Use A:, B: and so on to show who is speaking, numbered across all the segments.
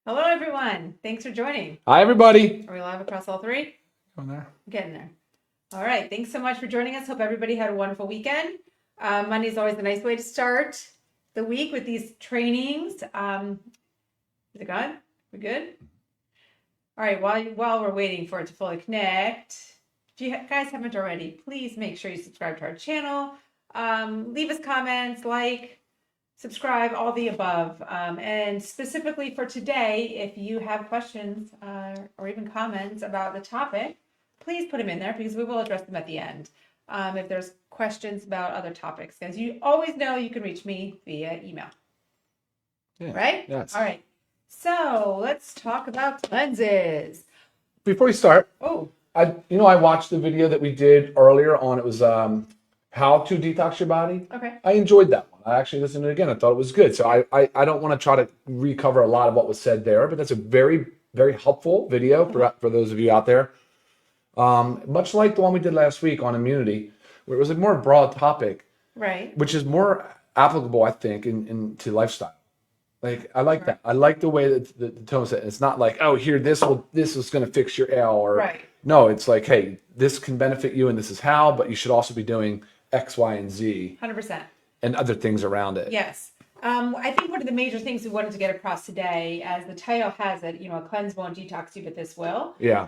A: Hello, everyone. Thanks for joining.
B: Hi, everybody.
A: Are we live across all three?
B: On there.
A: Getting there. All right. Thanks so much for joining us. Hope everybody had a wonderful weekend. Monday is always a nice way to start the week with these trainings. Is it gone? We good? All right. While we're waiting for it to fully connect, if you guys haven't already, please make sure you subscribe to our channel. Leave us comments, subscribe, all the above. And specifically for today, if you have questions or even comments about the topic, please put them in there because we will address them at the end. If there's questions about other topics, as you always know, you can reach me via email.
B: Yeah.
A: Right?
B: Yes.
A: All right. So let's talk about cleanses.
B: Before we start,
A: Oh,
B: I watched the video that we did earlier on. It was how to detox your body.
A: okay.
B: I enjoyed that one. I actually listened to it again. I thought it was good. So I don't want to try to recover a lot of what was said there, but that's a very, very helpful video for those of you out there. Much like the one we did last week on immunity, where it was a more broad topic,
A: Right.
B: which is more applicable, I think, into lifestyle. Like I like that. I like the way that the tone said. It's not like, oh, here this is going to fix your ail, or
A: Right.
B: no. It's like, hey, this can benefit you, and this is how. But you should also be doing X, Y, and Z,
A: 100%.
B: and other things around it.
A: Yes. I think one of the major things we wanted to get across today, as the title has it, a cleanse won't detox you, but this will.
B: Yeah.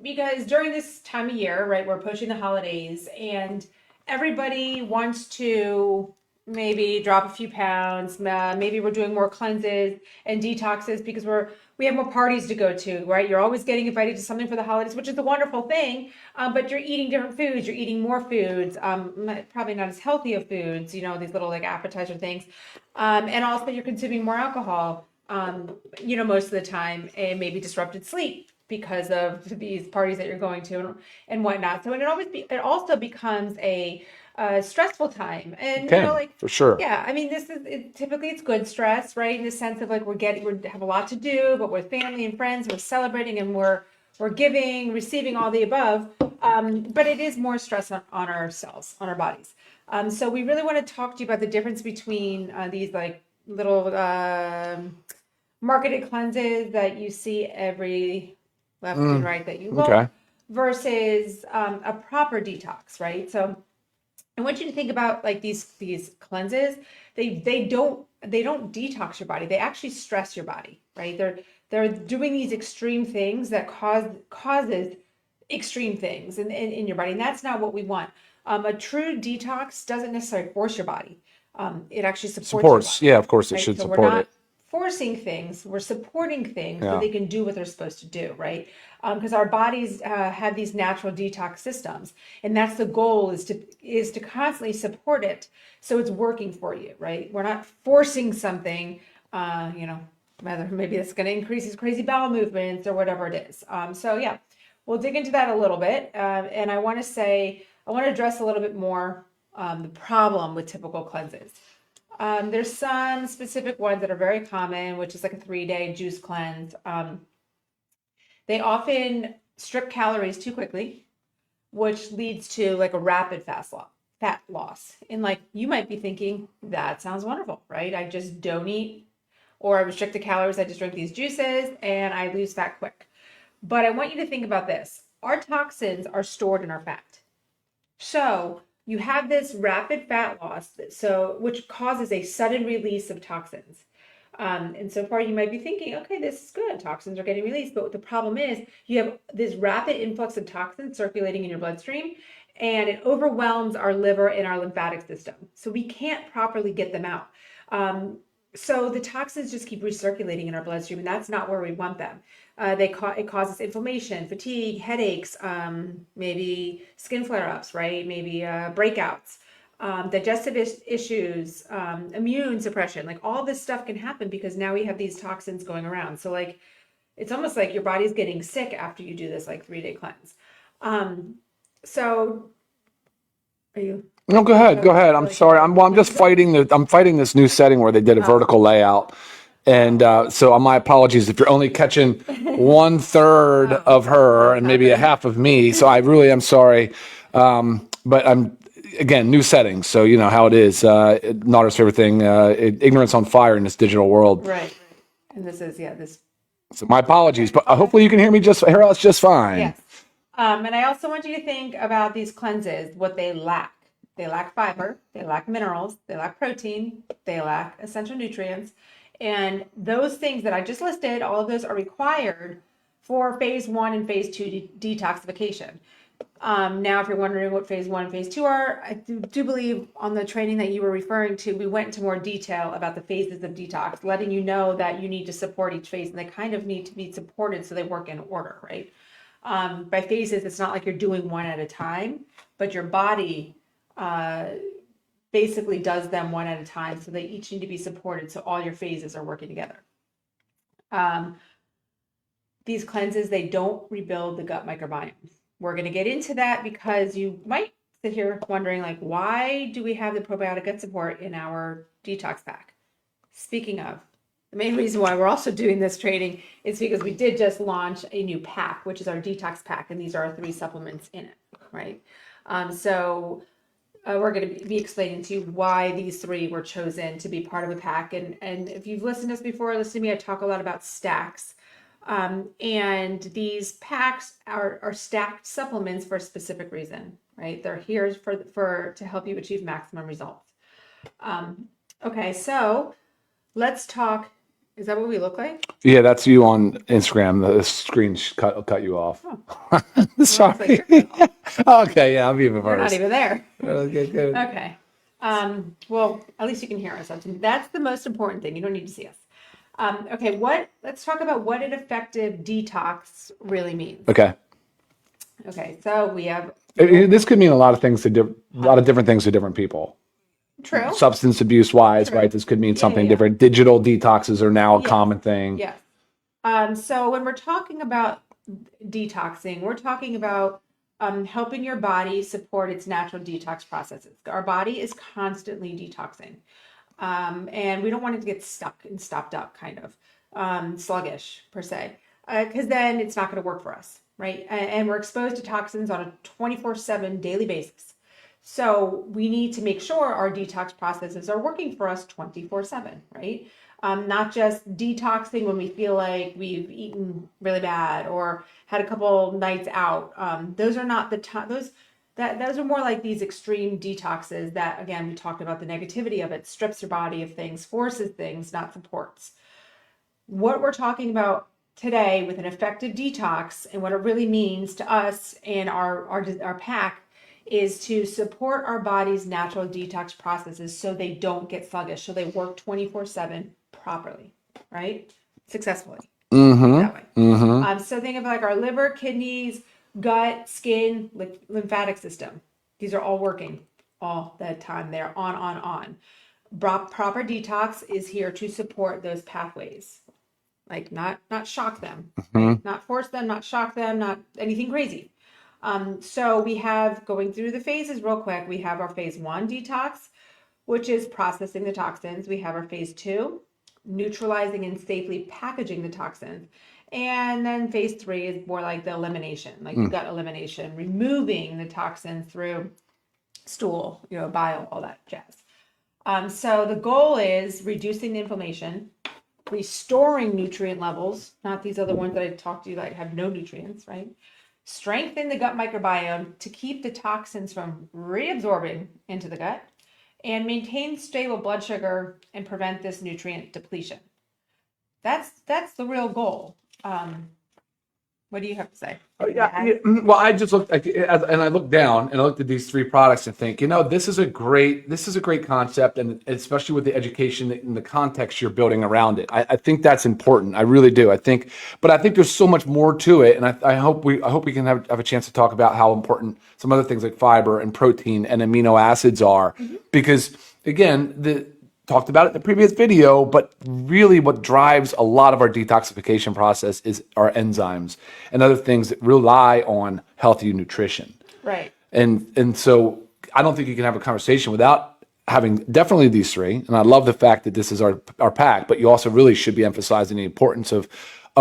A: Because during this time of year, right, we're approaching the holidays and everybody wants to maybe drop a few pounds. Maybe we're doing more cleanses and detoxes because we have more parties to go to, right? You're always getting invited to something for the holidays, which is a wonderful thing. But you're eating different foods. You're eating more foods, probably not as healthy of foods, these little like appetizer things. And also you're consuming more alcohol, most of the time, and maybe disrupted sleep because of these parties that you're going to and whatnot. So it also becomes a stressful time, and
B: For sure.
A: yeah, I mean, typically it's good stress, right? In the sense of like we have a lot to do, but with family and friends, we're celebrating and we're giving, receiving, all the above. But it is more stress on ourselves, on our bodies. So we really want to talk to you about the difference between these like little marketed cleanses that you see every left and right that you look,
B: Okay.
A: versus a proper detox, right? So I want you to think about like these cleanses. They don't detox your body. They actually stress your body, right? They're doing these extreme things that causes extreme things in your body, and that's not what we want. A true detox doesn't necessarily force your body. It actually supports your body,
B: Yeah, of course it
A: right?
B: should
A: So we're
B: support
A: not
B: it.
A: forcing things, we're supporting things so
B: Yeah.
A: they can do what they're supposed to do, right? Because our bodies have these natural detox systems, and that's the goal, is to constantly support it so it's working for you, right? We're not forcing something, whether maybe it's going to increase these crazy bowel movements or whatever it is. So yeah, we'll dig into that a little bit, and I want to address a little bit more the problem with typical cleanses. There's some specific ones that are very common, which is like a 3-day juice cleanse. They often strip calories too quickly, which leads to like a rapid fat loss. And like you might be thinking, that sounds wonderful, right? I just don't eat, or I restrict the calories. I just drink these juices and I lose fat quick. But I want you to think about this. Our toxins are stored in our fat. So you have this rapid fat loss, which causes a sudden release of toxins. And so far you might be thinking, okay, this is good. Toxins are getting released. But the problem is you have this rapid influx of toxins circulating in your bloodstream, and it overwhelms our liver and our lymphatic system. So we can't properly get them out. So the toxins just keep recirculating in our bloodstream, and that's not where we want them. It causes inflammation, fatigue, headaches, maybe skin flare-ups, right? Maybe breakouts, digestive issues, immune suppression. Like all this stuff can happen because now we have these toxins going around. So like it's almost like your body's getting sick after you do this like 3-day cleanse. So are you?
B: No, go ahead. Go ahead. I'm sorry. I'm just fighting this new setting where they did a vertical layout. And so my apologies if you're only catching 1/3 of her and maybe a half of me. So I really am sorry. But again, new settings. So you know how it is. Not our favorite thing. Ignorance on fire in this digital world.
A: Right. And this is, this
B: So my apologies, but hopefully you can hear us just fine.
A: Yes. And I also want you to think about these cleanses, what they lack. They lack fiber, they lack minerals, they lack protein, they lack essential nutrients. And those things that I just listed, all of those are required for phase one and phase two detoxification. Now, if you're wondering what phase one and phase two are, I do believe on the training that you were referring to, we went into more detail about the phases of detox, letting you know that you need to support each phase and they kind of need to be supported so they work in order, right? By phases, it's not like you're doing one at a time, but your body basically does them one at a time. So they each need to be supported. So all your phases are working together. These cleanses, they don't rebuild the gut microbiome. We're going to get into that because you might sit here wondering, like, why do we have the probiotic gut support in our detox pack? Speaking of, the main reason why we're also doing this training is because we did just launch a new pack, which is our detox pack, and these are our 3 supplements in it, right? We're going to be explaining to you why these 3 were chosen to be part of a pack. And if you've listened to us before, listen to me, I talk a lot about stacks. And these packs are stacked supplements for a specific reason, right? They're here to help you achieve maximum results. Okay, so let's talk. Is that what we look like?
B: Yeah, that's you on Instagram. The screen cut you off.
A: Oh.
B: Sorry. Okay, yeah, I'll be even
A: We're not
B: first.
A: even there.
B: Okay, good.
A: Okay. Well, at least you can hear us. That's the most important thing. You don't need to see us. Okay, let's talk about what an effective detox really means.
B: Okay.
A: Okay, so we have
B: This could mean a lot of things a lot of different things to different people.
A: true.
B: Substance abuse wise,
A: True.
B: right? This could mean something
A: yeah.
B: different. Digital detoxes are now a
A: Yes.
B: common thing.
A: Yes. So when we're talking about detoxing, we're talking about helping your body support its natural detox processes. Our body is constantly detoxing. And we don't want it to get stuck and stopped up, kind of sluggish per se, because then it's not going to work for us, right? And we're exposed to toxins on a 24/7 daily basis. So we need to make sure our detox processes are working for us 24/7, right? Not just detoxing when we feel like we've eaten really bad or had a couple nights out. Those are not the time. Those are more like these extreme detoxes that, again, we talked about the negativity of it, strips your body of things, forces things, not supports. What we're talking about today with an effective detox and what it really means to us and our pack is to support our body's natural detox processes so they don't get sluggish, so they work 24/7 properly, right? Successfully. That way. So think of like our liver, kidneys, gut, skin, lymphatic system. These are all working all the time. They're on. Proper detox is here to support those pathways. Like not shock them, right? Not force them, not shock them, not anything crazy. So we have, going through the phases real quick, we have our phase 1 detox, which is processing the toxins. We have our phase 2, neutralizing and safely packaging the toxins. And then phase 3 is more like the elimination, like gut elimination, removing the toxins through stool, bile, all that jazz. So the goal is reducing the inflammation, restoring nutrient levels, not these other ones that I talked to you that have no nutrients, right? Strengthen the gut microbiome to keep the toxins from reabsorbing into the gut, and maintain stable blood sugar and prevent this nutrient depletion. That's the real goal. What do you have to say?
B: Well, I just looked and I looked down and I looked at these 3 products and think, this is a great concept, and especially with the education and the context you're building around it. I think that's important. I really do. But I think there's so much more to it, and I hope we can have a chance to talk about how important some other things like fiber and protein and amino acids are, because again, talked about it in the previous video, but really what drives a lot of our detoxification process is our enzymes and other things that rely on healthy nutrition.
A: Right.
B: And so I don't think you can have a conversation without having definitely these 3. And I love the fact that this is our pack, but you also really should be emphasizing the importance of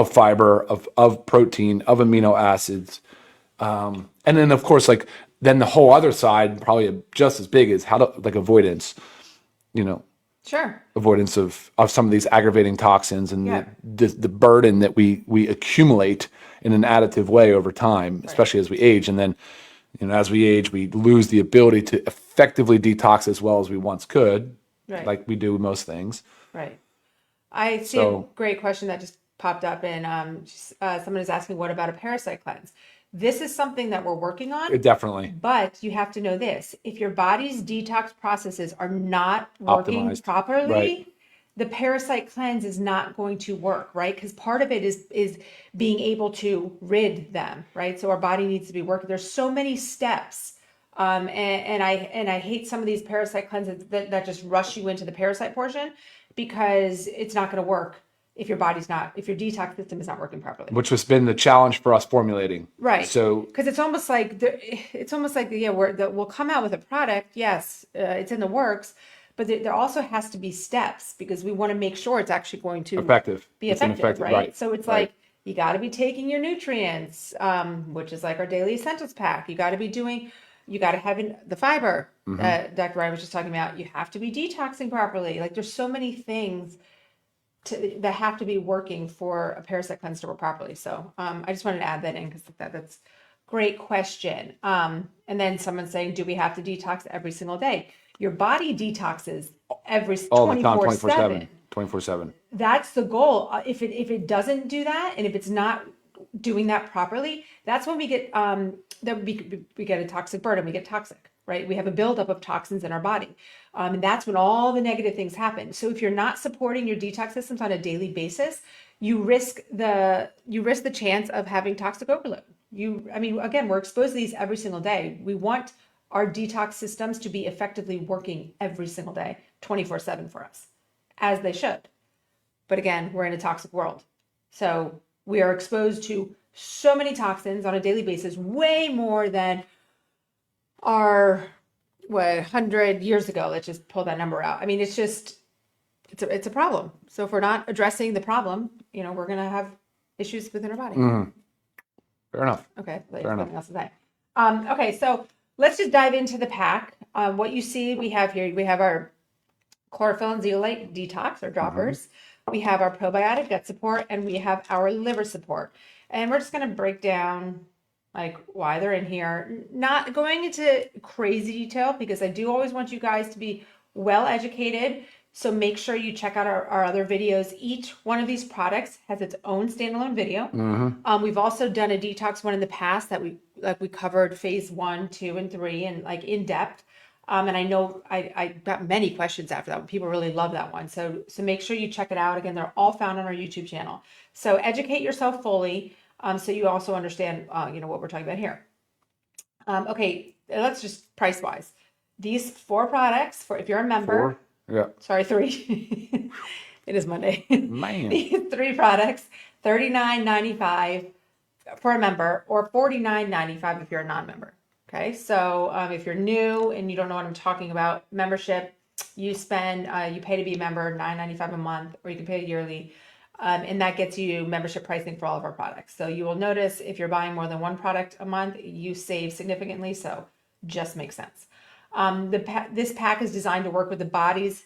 B: fiber, of protein, of amino acids. And then of course, then the whole other side, probably just as big, is how to avoidance,
A: Sure.
B: avoidance of some of these aggravating toxins and
A: Yeah.
B: the burden that we accumulate in an additive way over time, especially as we age. And then, as we age, we lose the ability to effectively detox as well as we once could,
A: Right.
B: like we do most things.
A: Right. I see a
B: So
A: great question that just popped up, and someone is asking, what about a parasite cleanse? This is something that we're working on,
B: it definitely
A: but you have to know this. If your body's detox processes are not working
B: optimized. Right.
A: properly, the parasite cleanse is not going to work, right? Because part of it is being able to rid them, right? So our body needs to be working. There's so many steps. And I hate some of these parasite cleanses that just rush you into the parasite portion, because it's not going to work if your detox system is not working properly.
B: Which has been the challenge for us formulating.
A: Right.
B: So
A: Because it's almost like yeah, we'll come out with a product. Yes, it's in the works, but there also has to be steps, because we want to make sure it's actually going to
B: effective.
A: be
B: It's an
A: effective, right?
B: right.
A: So it's
B: Right.
A: like, you got to be taking your nutrients, which is like our daily essentials pack. You got to have the fiber that Dr. Ryan was just talking about. You have to be detoxing properly. Like, there's so many things that have to be working for a parasite cleanse to work properly. So I just wanted to add that in, because that's great question. And then someone's saying, do we have to detox every single day? Your body detoxes
B: All the time,
A: 24/7.
B: 24/7.
A: That's the goal. If it doesn't do that, and if it's not doing that properly, that's when we get we get a toxic burden. We get toxic, right? We have a buildup of toxins in our body, and that's when all the negative things happen. So if you're not supporting your detox systems on a daily basis, you risk the chance of having toxic overload. Again, we're exposed to these every single day. We want our detox systems to be effectively working every single day, 24/7 for us, as they should. But again, we're in a toxic world. So we are exposed to so many toxins on a daily basis, way more than our 100 years ago. Let's just pull that number out. It's a problem. So if we're not addressing the problem, we're going to have issues within our body.
B: Fair enough.
A: Okay.
B: Fair enough.
A: Something else to say. Okay. So let's just dive into the pack. What you see, we have here, we have our chlorophyll and zeolite detox, or droppers. We have our probiotic gut support, and we have our liver support. And we're just going to break down like why they're in here. Not going into crazy detail, because I do always want you guys to be well educated. So make sure you check out our other videos. Each one of these products has its own standalone video. We've also done a detox one in the past that we covered phase 1, 2, and 3, and like in depth. And I know I got many questions after that one. People really love that one. So make sure you check it out. Again, they're all found on our YouTube channel. So educate yourself fully, so you also understand, what we're talking about here. Okay, let's just price wise. These 4 products, for if you're a member.
B: 4? Yeah.
A: Sorry, 3. It is Monday.
B: Man.
A: These 3 products, $39.95 for a member, or $49.95 if you're a non-member. Okay, so if you're new and you don't know what I'm talking about, membership, you pay to be a member, $9.95 a month, or you can pay yearly, and that gets you membership pricing for all of our products. So you will notice if you're buying more than one product a month, you save significantly. So just makes sense. This pack is designed to work with the body's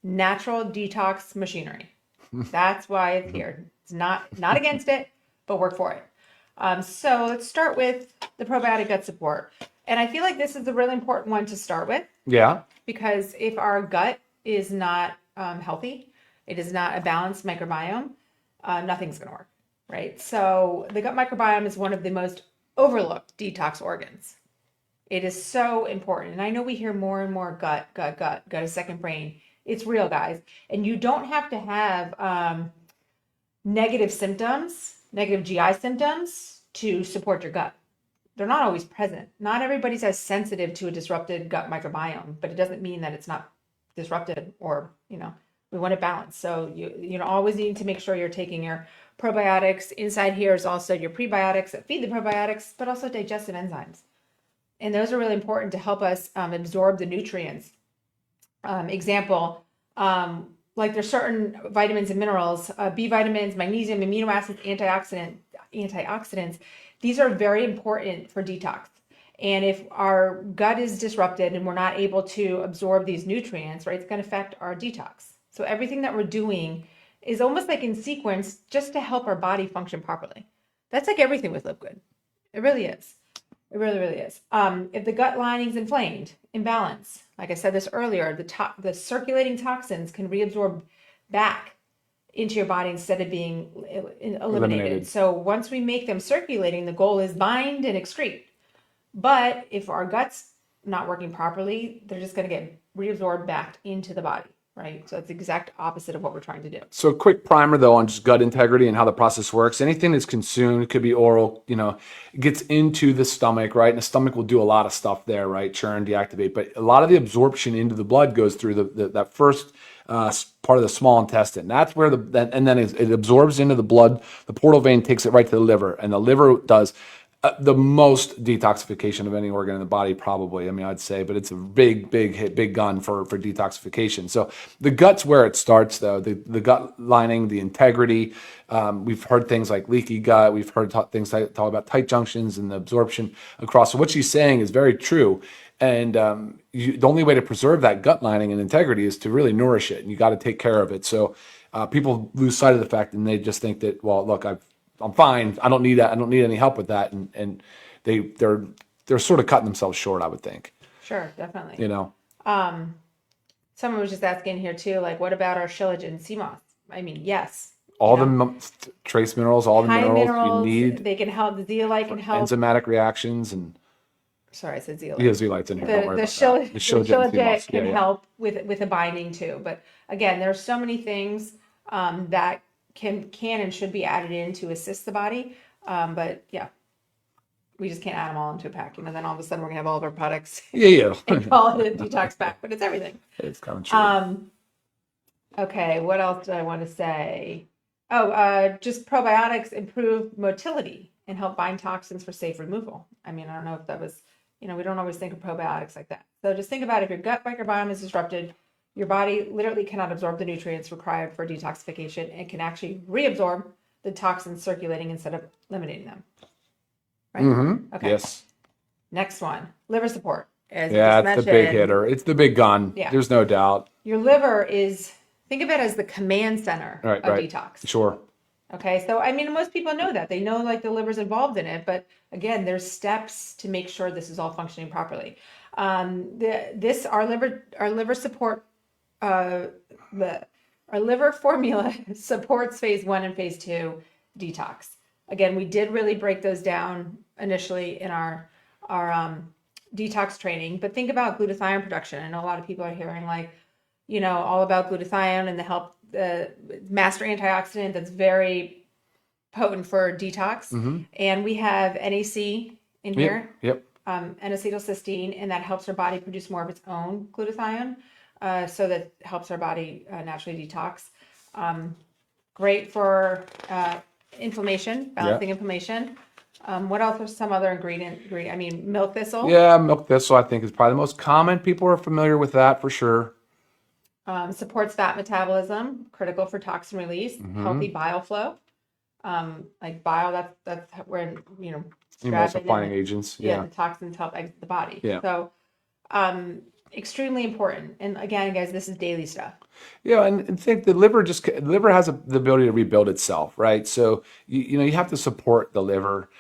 A: natural detox machinery. That's why it's here. It's not against it, but work for it. So let's start with the probiotic gut support. And I feel like this is a really important one to start with.
B: Yeah.
A: Because if our gut is not healthy, it is not a balanced microbiome, nothing's going to work, right? So the gut microbiome is one of the most overlooked detox organs. It is so important. And I know we hear more and more gut, a second brain. It's real, guys. And you don't have to have negative GI symptoms to support your gut. They're not always present. Not everybody's as sensitive to a disrupted gut microbiome, but it doesn't mean that it's not disrupted, or, we want it balanced. So you always need to make sure you're taking your probiotics. Inside here is also your prebiotics that feed the probiotics, but also digestive enzymes. And those are really important to help us absorb the nutrients. Example, like there's certain vitamins and minerals, B vitamins, magnesium, amino acids, antioxidants. These are very important for detox. And if our gut is disrupted and we're not able to absorb these nutrients, right, it's going to affect our detox. So everything that we're doing is almost like in sequence just to help our body function properly. That's like everything with Live Good. It really is. It really, really is. If the gut lining's inflamed, imbalance, like I said this earlier, the circulating toxins can reabsorb back into your body instead of being eliminated. So once we make them circulating, the goal is bind and excrete. But if our gut's not working properly, they're just going to get reabsorbed back into the body, right? So it's the exact opposite of what we're trying to do.
B: So a quick primer though on just gut integrity and how the process works. Anything that's consumed, could be oral, gets into the stomach, right? And the stomach will do a lot of stuff there, right? Churn, deactivate. But a lot of the absorption into the blood goes through that first part of the small intestine. That's where and then it absorbs into the blood. The portal vein takes it right to the liver, and the liver does the most detoxification of any organ in the body, probably. I mean, I'd say, but it's a big hit, big gun for detoxification. So the gut's where it starts, though. The gut lining, the integrity. We've heard things like leaky gut. We've heard things like talk about tight junctions and the absorption across. So what she's saying is very true. And the only way to preserve that gut lining and integrity is to really nourish it, and you got to take care of it. So people lose sight of the fact, and they just think that, well, look, I'm fine. I don't need that. I don't need any help with that. And they're sort of cutting themselves short, I would think.
A: Sure, definitely.
B: Someone
A: was just asking here too, like, what about our shilajit and sea moss? I mean, yes.
B: All the trace minerals, all the minerals you need.
A: They can help. The zeolite can help.
B: Enzymatic reactions and.
A: Sorry, I said zeolite.
B: Yeah, zeolite's in here.
A: The shilajit can help with the binding too. But again, there's so many things that can and should be added in to assist the body. But yeah, we just can't add them all into a pack. Then all of a sudden we're gonna have all of our products.
B: Yeah.
A: And call it a detox pack, but it's everything.
B: It's kind of true.
A: Okay, what else do I want to say? Just probiotics improve motility and help bind toxins for safe removal. I mean, I don't know if that was, we don't always think of probiotics like that. So just think about if your gut microbiome is disrupted, your body literally cannot absorb the nutrients required for detoxification and can actually reabsorb the toxins circulating instead of eliminating them. Right?
B: Mm-hmm.
A: Okay.
B: Yes.
A: Next one, liver support. As
B: it's the big hitter. It's the big gun.
A: Yeah.
B: There's no doubt.
A: Your liver think of it as the command center of detox.
B: Sure.
A: Okay, so I mean, most people know that. They know like the liver's involved in it, but again, there's steps to make sure this is all functioning properly. Our liver support, our liver formula supports phase 1 and phase 2 detox. Again, we did really break those down initially in our detox training, but think about glutathione production. I know a lot of people are hearing all about glutathione and the master antioxidant that's very potent for detox.
B: Mm-hmm.
A: And we have NAC in here.
B: Yep.
A: N-acetylcysteine, and that helps our body produce more of its own glutathione. So that helps our body naturally detox. Great for inflammation, balancing inflammation. What else are some other ingredient? I mean, milk thistle.
B: Yeah, milk thistle I think is probably the most common. People are familiar with that for sure.
A: Supports fat metabolism, critical for toxin release, healthy bile flow. Like bile, that's where
B: emulsifying agents.
A: The toxins help exit the body.
B: Yeah.
A: So, extremely important. And again, guys, this is daily stuff.
B: Yeah, and think the liver has the ability to rebuild itself, right? So you have to support the liver.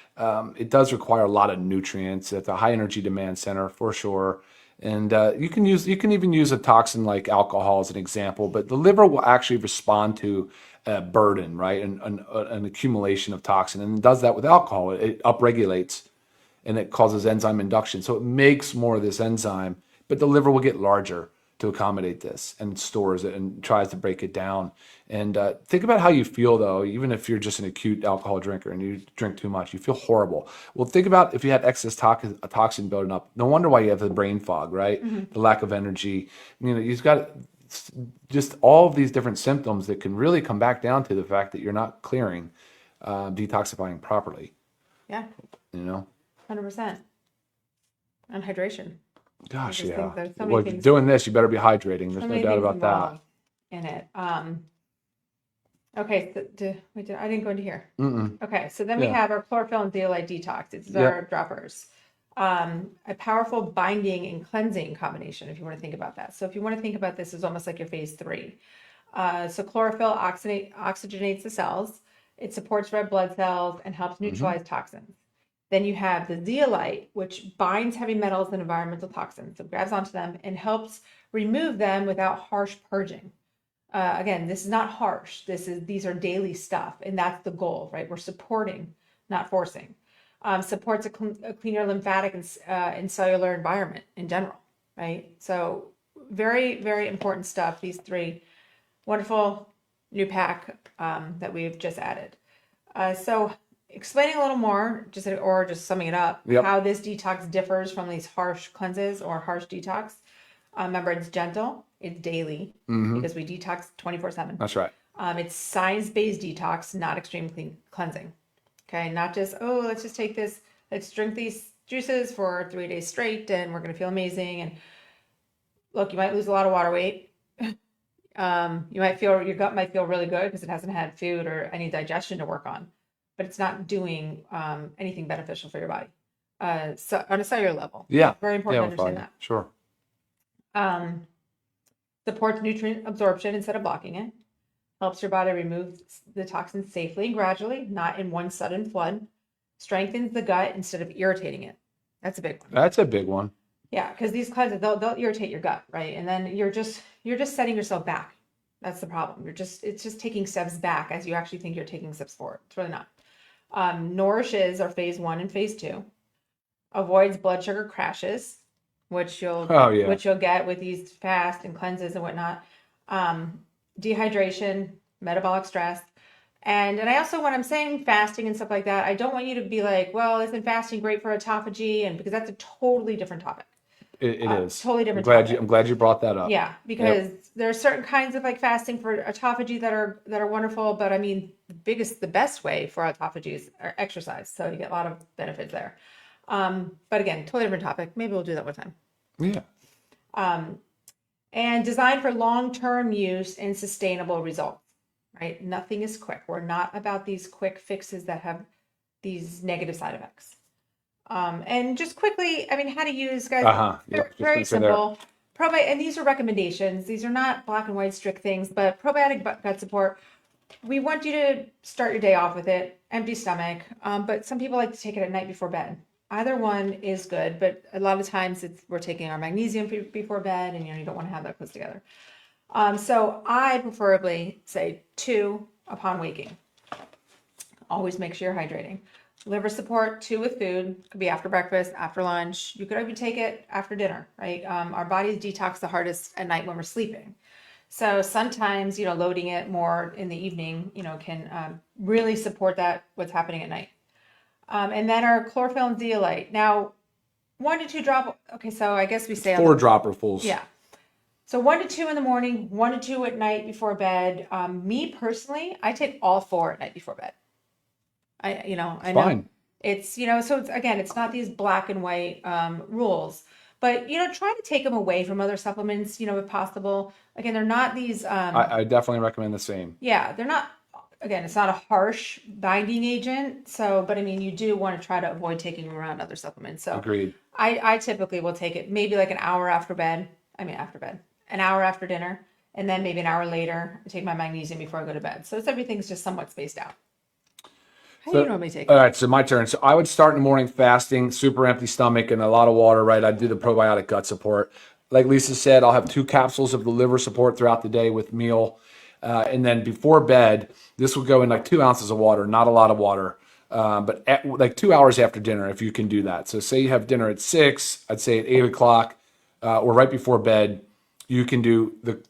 B: It does require a lot of nutrients. It's a high energy demand center for sure. And you can even use a toxin like alcohol as an example, but the liver will actually respond to a burden, right? And an accumulation of toxin, and it does that with alcohol. It upregulates, and it causes enzyme induction. So it makes more of this enzyme, but the liver will get larger to accommodate this and stores it and tries to break it down. And think about how you feel though, even if you're just an acute alcohol drinker and you drink too much, you feel horrible. Well, think about if you had excess toxin building up. No wonder why you have the brain fog, right? Mm-hmm. The lack of energy. You've got just all of these different symptoms that can really come back down to the fact that you're not clearing, detoxifying properly.
A: Yeah. 100%. And hydration.
B: Gosh, yeah.
A: Well,
B: doing this, you better be hydrating. There's no doubt about that.
A: In it. Okay. I didn't go into here.
B: Mm-mm.
A: Okay. So then we have our chlorophyll and zeolite detox. It's our droppers. A powerful binding and cleansing combination, if you want to think about that. So if you want to think about this as almost like your phase three. So chlorophyll oxygenates the cells. It supports red blood cells and helps neutralize toxins. Then you have the zeolite, which binds heavy metals and environmental toxins. So it grabs onto them and helps remove them without harsh purging. Again, this is not harsh. These are daily stuff, and that's the goal, right? We're supporting, not forcing. Supports a cleaner lymphatic and cellular environment in general, right? So very, very important stuff. These three wonderful new pack that we've just added. So explaining a little more, just summing it up,
B: Yep.
A: how this detox differs from these harsh cleanses or harsh detox. Remember, it's gentle, it's daily because we detox 24/7.
B: That's right.
A: It's science-based detox, not extreme cleansing. Okay, not just, oh, let's just take this, let's drink these juices for 3 days straight and we're going to feel amazing. And look, you might lose a lot of water weight. Your gut might feel really good because it hasn't had food or any digestion to work on, but it's not doing anything beneficial for your body. So on a cellular level,
B: Yeah.
A: very important to
B: I'll follow
A: understand
B: you. Sure.
A: that. Supports nutrient absorption instead of blocking it. Helps your body remove the toxins safely and gradually, not in one sudden flood. Strengthens the gut instead of irritating it. That's a big one.
B: That's a big one.
A: Yeah, because these cleanses they'll irritate your gut, right? And then you're just setting yourself back. That's the problem. It's just taking steps back as you actually think you're taking steps forward. It's really not. Nourishes are phase one and phase two. Avoids blood sugar crashes, which you'll get with these fast and cleanses and whatnot. Dehydration, metabolic stress. And I also, when I'm saying fasting and stuff like that, I don't want you to be like, well, isn't fasting great for autophagy? And because that's a totally different topic.
B: It is.
A: Totally different
B: topic. I'm glad you brought that up.
A: Yeah, because there are certain kinds of like fasting for autophagy that are wonderful, but I mean the best way for autophagy is exercise. So you get a lot of benefits there. But again, totally different topic. Maybe we'll do that one time.
B: Yeah.
A: And designed for long-term use and sustainable results, right? Nothing is quick. We're not about these quick fixes that have these negative side effects. And just quickly, I mean, how to use, guys, very simple. And these are recommendations. These are not black and white strict things, but probiotic gut support, we want you to start your day off with it, empty stomach. But some people like to take it at night before bed. Either one is good, but a lot of times we're taking our magnesium before bed, and you don't want to have that close together. So I preferably say 2 upon waking. Always make sure you're hydrating. Liver support, 2 with food. Could be after breakfast, after lunch. You could even take it after dinner, right? Our bodies detox the hardest at night when we're sleeping. So sometimes, loading it more in the evening, can really support what's happening at night. And then our chlorophyll and zeolite. Now, 1 to 2 drop. Okay, so I guess we say
B: 4 dropperfuls.
A: Yeah. So 1 to 2 in the morning, 1 to 2 at night before bed. Me personally, I take all 4 at night before bed. I know
B: fine.
A: It's, so it's not these black and white rules, but, try to take them away from other supplements, if possible. Again, they're not these.
B: I definitely recommend the same.
A: Yeah, they're not. Again, it's not a harsh binding agent. So, but I mean, you do want to try to avoid taking them around other supplements. So,
B: agreed.
A: I typically will take it maybe like an hour after bed. An hour after dinner, and then maybe an hour later, I take my magnesium before I go to bed. So everything's just somewhat spaced out. How do you normally take it?
B: All right, so my turn. So I would start in the morning fasting, super empty stomach, and a lot of water, right? I'd do the probiotic gut support. Like Lisa said, I'll have 2 capsules of the liver support throughout the day with meal. And then before bed, this will go in like 2 ounces of water, not a lot of water. But like 2 hours after dinner, if you can do that. So say you have dinner at 6, I'd say at 8 o'clock or right before bed, you can do the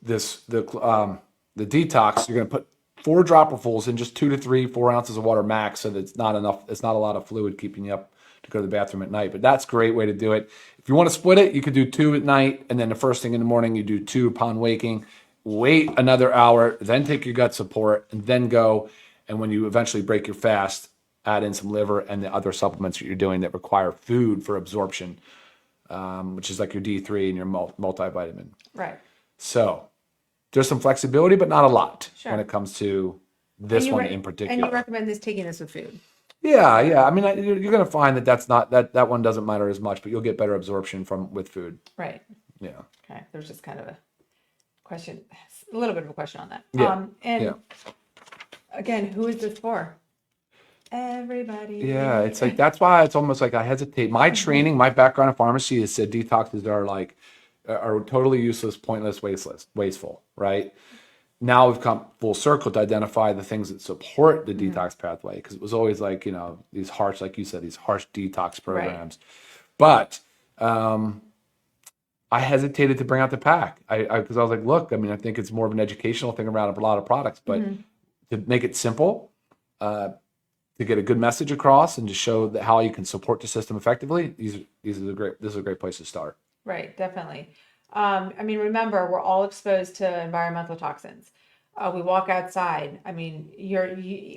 B: detox. You're going to put 4 dropperfuls in just 2 to 3, 4 ounces of water max, so that it's not enough. It's not a lot of fluid keeping you up to go to the bathroom at night. But that's a great way to do it. If you want to split it, you could do 2 at night, and then the first thing in the morning you do 2 upon waking. Wait another hour, then take your gut support, and then go. And when you eventually break your fast, add in some liver and the other supplements that you're doing that require food for absorption, which is like your D3 and your multivitamin.
A: Right.
B: So there's some flexibility, but not a lot
A: Sure.
B: when it comes to this one in particular.
A: And you recommend taking this with food?
B: Yeah. I mean, you're going to find that that's not that one doesn't matter as much, but you'll get better absorption from with food.
A: Right.
B: Yeah.
A: Okay. There's just kind of a question, a little bit of a question on that.
B: Yeah.
A: And
B: Yeah.
A: again, who is this for? Everybody.
B: Yeah, it's like that's why it's almost like I hesitate. My training, my background in pharmacy has said detoxes are like are totally useless, pointless, wasteful, right? Now we've come full circle to identify the things that support the detox pathway because it was always like, these harsh, like you said, these harsh detox programs. But I hesitated to bring out the pack. Because I was like, look, I mean, I think it's more of an educational thing around a lot of products, but to make it simple, to get a good message across and to show that how you can support the system effectively, this is a great place to start.
A: Right, definitely. I mean, remember, we're all exposed to environmental toxins. We walk outside. I mean,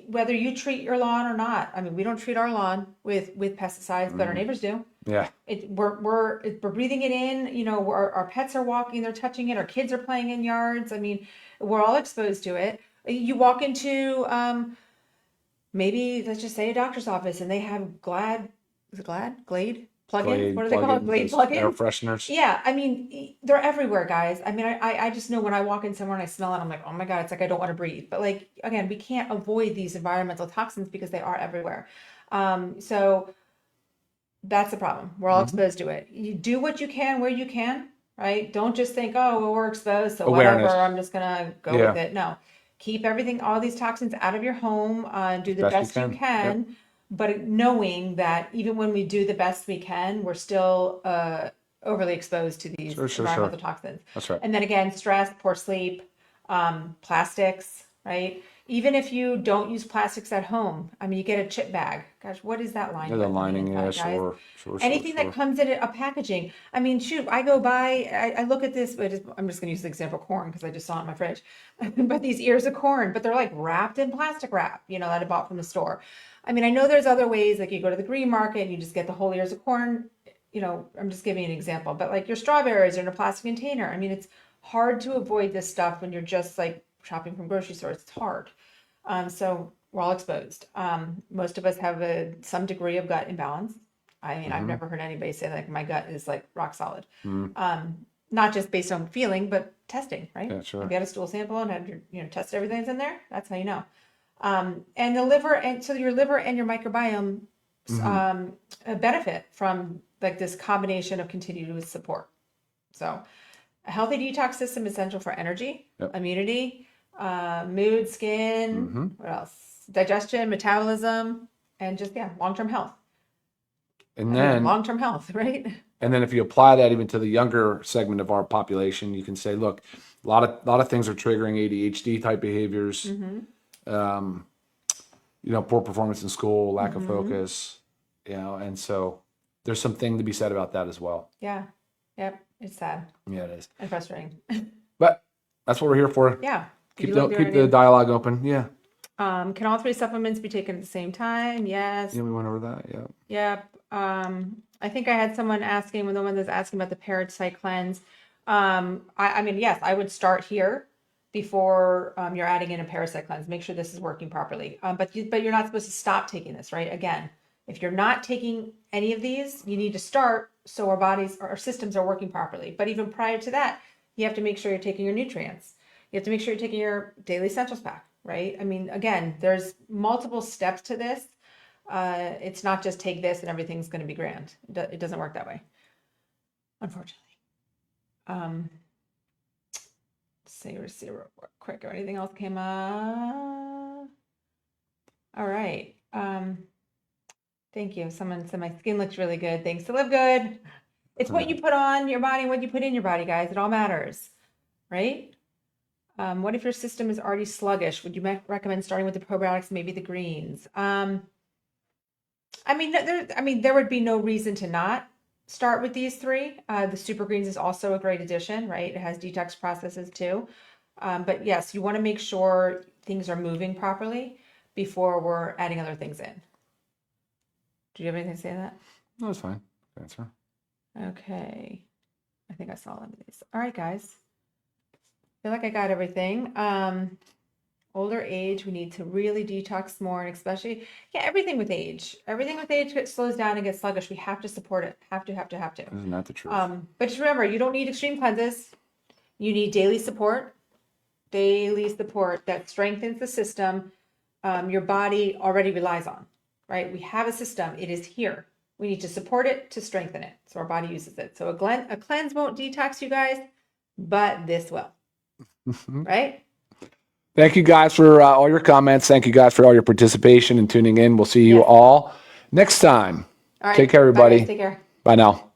A: whether you treat your lawn or not. I mean, we don't treat our lawn with pesticides, but our neighbors do.
B: Yeah.
A: We're breathing it in. Our pets are walking, they're touching it. Our kids are playing in yards. I mean, we're all exposed to it. You walk into maybe let's just say a doctor's office, and they have Glade plugins. What do they call it? Glade
B: Air
A: plugins.
B: fresheners.
A: Yeah, I mean, they're everywhere, guys. I mean, I just know when I walk in somewhere and I smell it, I'm like, oh my God, it's like I don't want to breathe. But like, again, we can't avoid these environmental toxins because they are everywhere. So that's the problem. We're all exposed to it. You do what you can where you can, right? Don't just think, oh, well, we're exposed, so
B: Awareness.
A: whatever, I'm just gonna go with it. No, keep all these toxins out of your home. Do the best you can. But knowing that even when we do the best we can, we're still overly exposed to these environmental toxins.
B: That's right.
A: And then again, stress, poor sleep, plastics, right? Even if you don't use plastics at home, I mean, you get a chip bag. Gosh, what is that line?
B: The lining, yeah,
A: guys?
B: sure.
A: Anything that comes in a packaging. I mean, shoot, I go by, I look at this, I'm just going to use the example of corn because I just saw it in my fridge. But these ears of corn, but they're like wrapped in plastic wrap, that I bought from the store. I mean, I know there's other ways, like you go to the green market and you just get the whole ears of corn. I'm just giving you an example, but like your strawberries are in a plastic container. I mean, it's hard to avoid this stuff when you're just like shopping from grocery stores. It's hard. So we're all exposed. Most of us have some degree of gut imbalance. I mean, I've never heard anybody say like my gut is like rock solid. Not just based on feeling, but testing, right?
B: Yeah, sure.
A: If you had a stool sample and had test everything that's in there, that's how you know. And the liver, and so your liver and your microbiome benefit from like this combination of continuous support. So a healthy detox system is essential for energy, immunity, mood, skin, what else? Digestion, metabolism, and just long-term health.
B: And then
A: long-term health, right?
B: And then if you apply that even to the younger segment of our population, you can say, look, a lot of things are triggering ADHD type behaviors. Poor performance in school, lack of focus, and so there's something to be said about that as well.
A: Yeah. Yep. It's sad.
B: Yeah, it is.
A: And frustrating.
B: But that's what we're here for.
A: Yeah.
B: Keep the dialogue open. Yeah.
A: Can all 3 supplements be taken at the same time? Yes.
B: Yeah, we went over that. Yeah.
A: Yep. I think I had someone asking, when the one that's asking about the parasite cleanse. I mean, yes, I would start here before you're adding in a parasite cleanse. Make sure this is working properly. But you're not supposed to stop taking this, right? Again, if you're not taking any of these, you need to start so our systems are working properly. But even prior to that, you have to make sure you're taking your nutrients. You have to make sure you're taking your daily essentials pack, right? I mean, again, there's multiple steps to this. It's not just take this and everything's going to be grand. It doesn't work that way, unfortunately. Let's see real quick if anything else came up. All right. Thank you. Someone said my skin looks really good. Thanks to Live Good. It's what you put on your body and what you put in your body, guys. It all matters, right? What if your system is already sluggish? Would you recommend starting with the probiotics, maybe the greens? I mean, there would be no reason to not start with these 3. The Super Greens is also a great addition, right? It has detox processes too. But yes, you want to make sure things are moving properly before we're adding other things in. Do you have anything to say to that?
B: No, it's fine. Answer.
A: Okay. I think I saw one of these. All right, guys. I feel like I got everything. older age, we need to really detox more, and especially, yeah, everything with age. Everything with age slows down and gets sluggish. We have to support it. Have to, have to, have to.
B: Isn't that the truth?
A: But just remember, you don't need extreme cleanses. You need daily support that strengthens the system your body already relies on, right? We have a system. It is here. We need to support it to strengthen it. So our body uses it. So a cleanse won't detox you guys, but this will, right?
B: Thank you guys for all your comments. Thank you guys for all your participation and tuning in. We'll see you all next time.
A: All right.
B: Take care,
A: Bye,
B: everybody.
A: guys. Take care.
B: Bye now.